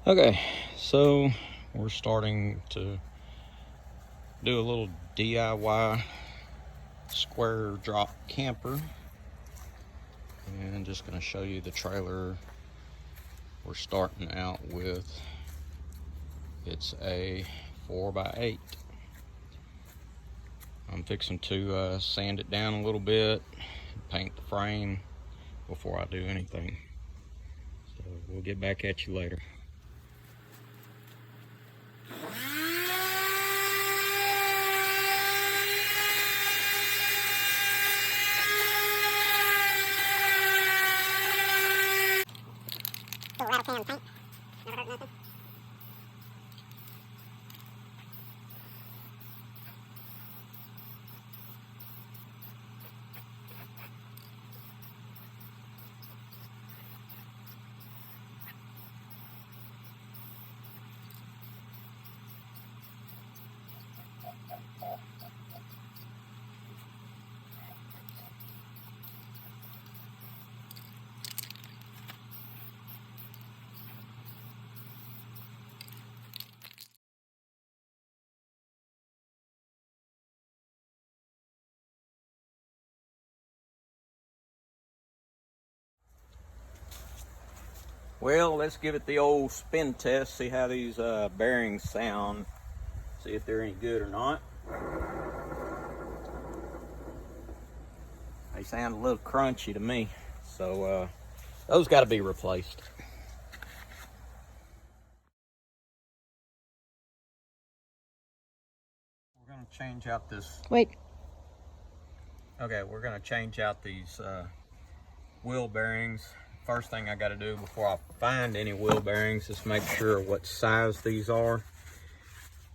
Okay, so we're starting to do a little DIY square drop camper, and just going to show you the trailer we're starting out with. It's a 4x8. I'm fixing to sand it down a little bit, paint the frame before I do anything. So we'll get back at you later. Rattle can paint. Never hurt nothing. Well, let's give it the old spin test, see how these bearings sound, see if they're any good or not. They sound a little crunchy to me, so those got to be replaced. We're going to change out this. Wait. Okay, we're going to change out these wheel bearings. First thing I got to do before I find any wheel bearings is make sure what size these are.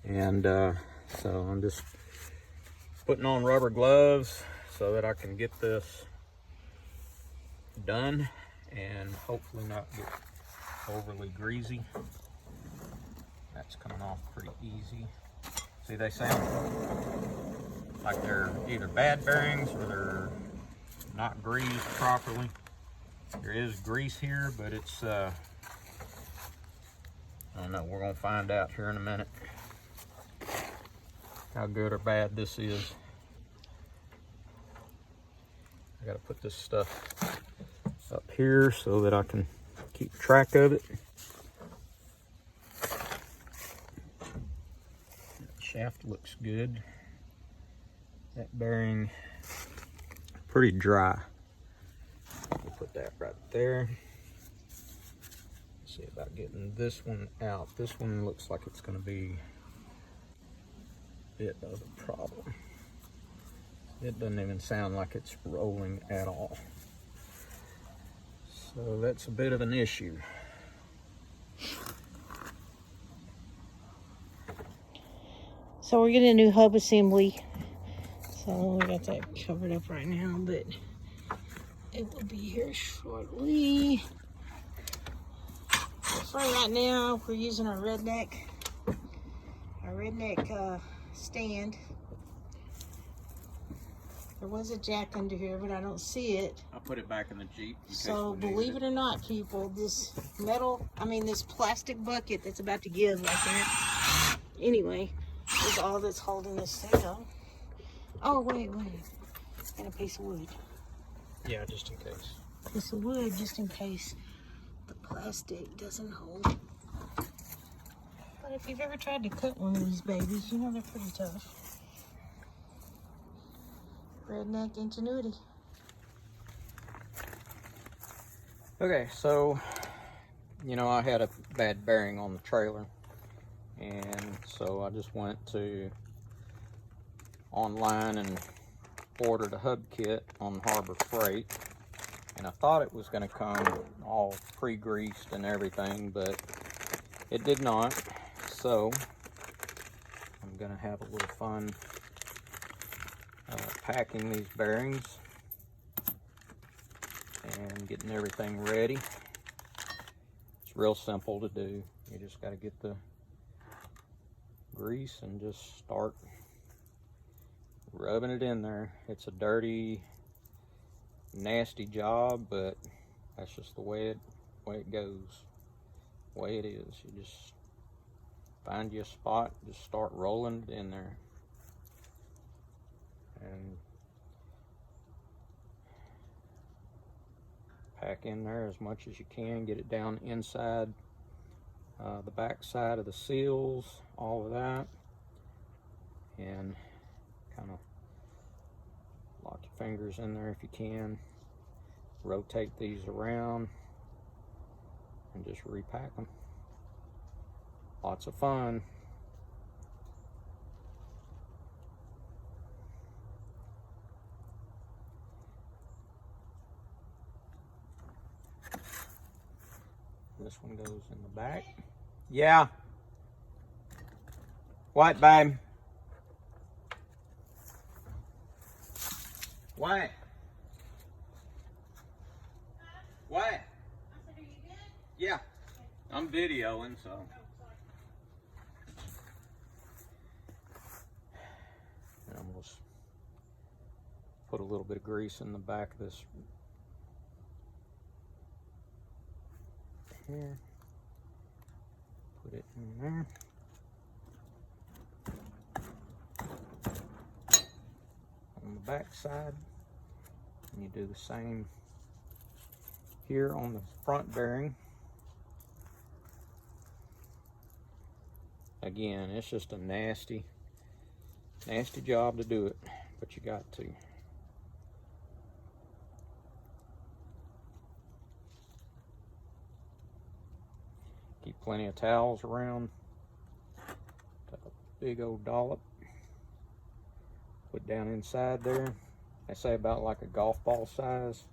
And so I'm just putting on rubber gloves so that I can get this done and hopefully not get overly greasy. That's coming off pretty easy. See, they sound like they're either bad bearings or they're not greased properly. There is grease here, but it's I don't know, we're gonna find out here in a minute how good or bad this is. I gotta put this stuff up here so that I can keep track of it. That shaft looks good. That bearing, pretty dry. We'll put that right there. See about getting this one out. This one looks like it's gonna be a bit of a problem. It doesn't even sound like it's rolling at all. So that's a bit of an issue. So we're getting a new hub assembly. So we got that covered up right now, but it will be here shortly. For right now, we're using our redneck stand. There was a jack under here, but I don't see it. I'll put it back in the Jeep. So believe it or not, people, this plastic bucket that's about to give like that, anyway, is all that's holding this down. Oh, wait. And a piece of wood. Yeah, just in case. Piece of wood, just in case the plastic doesn't hold. But if you've ever tried to cut one of these babies, you know they're pretty tough. Redneck ingenuity. Okay, so, you know, I had a bad bearing on the trailer, and so I just went to online and ordered a hub kit on Harbor Freight, and I thought it was going to come all pre-greased and everything, but it did not. So I'm going to have a little fun packing these bearings and getting everything ready. It's real simple to do. You just got to get the grease and just start rubbing it in there. It's a dirty, nasty job, but that's just the way it goes. way it is. You just find you a spot, just start rolling it in there. And pack in there as much as you can, get it down inside the back side of the seals, all of that, and kind of lock your fingers in there if you can. Rotate these around and just repack them. Lots of fun. This one goes in the back. Yeah. What, babe? What? What? I said, are you good? Yeah. I'm videoing, so. And I'm just put a little bit of grease in the back of this here. Put it in there. On the back side. And you do the same here on the front bearing. Again, it's just a nasty job to do it, but you got to. Keep plenty of towels around. Take a big old dollop. Put down inside there. I say about like a golf ball size.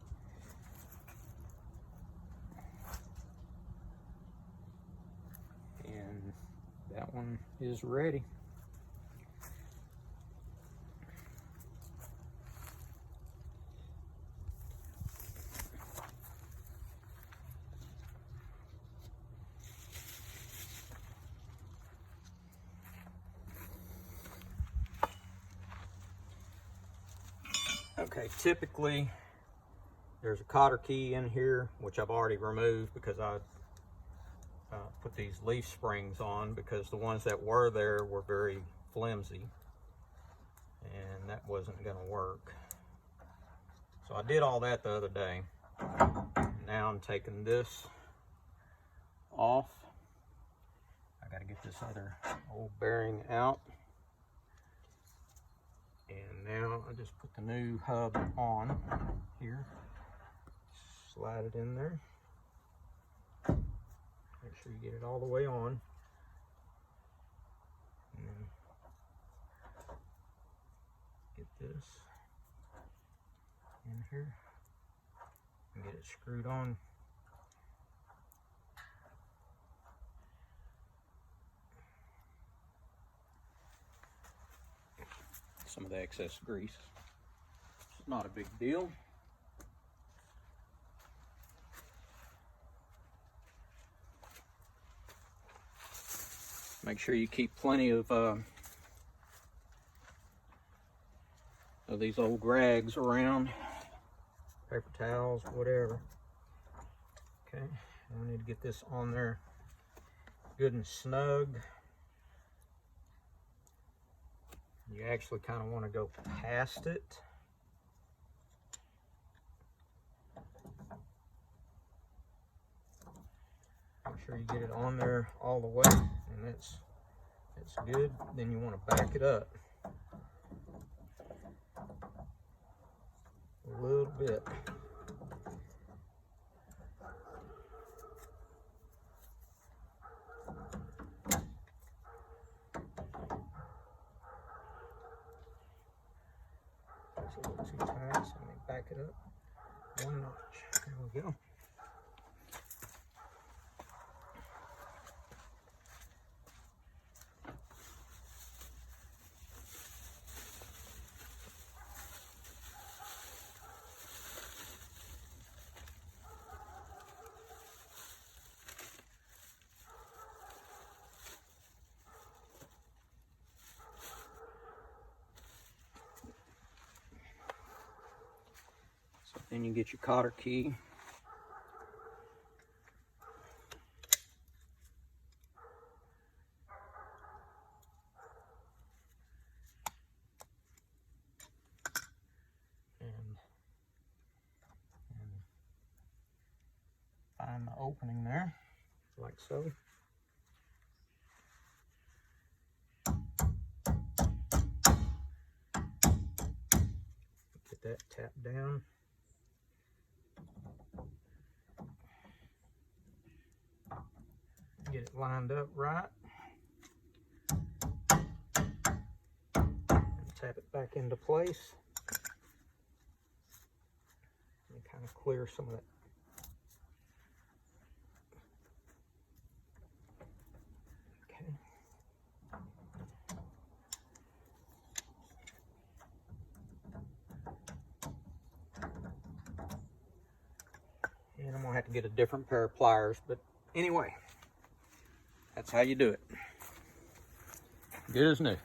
And that one is ready. Okay, typically there's a cotter key in here, which I've already removed because I put these leaf springs on because the ones that were there were very flimsy and that wasn't going to work. So I did all that the other day. Now I'm taking this off. I got to get this other old bearing out. And now I just put the new hub on here. Slide it in there. Make sure you get it all the way on. And then get this in here and get it screwed on. Some of the excess grease. It's not a big deal. Make sure you keep plenty of these old rags around, paper towels, whatever. Okay, I need to get this on there good and snug. You actually kind of want to go past it. Make sure you get it on there all the way, and that's good. Then you want to back it up a little bit. It's a little too tight, so let me back it up one notch. There we go. Then you get your cotter key. find the opening there, like so. Get that tapped down. Get it lined up right. And tap it back into place. And kind of clear some of that. Okay. And I'm gonna have to get a different pair of pliers, but anyway, that's how you do it. Good as new.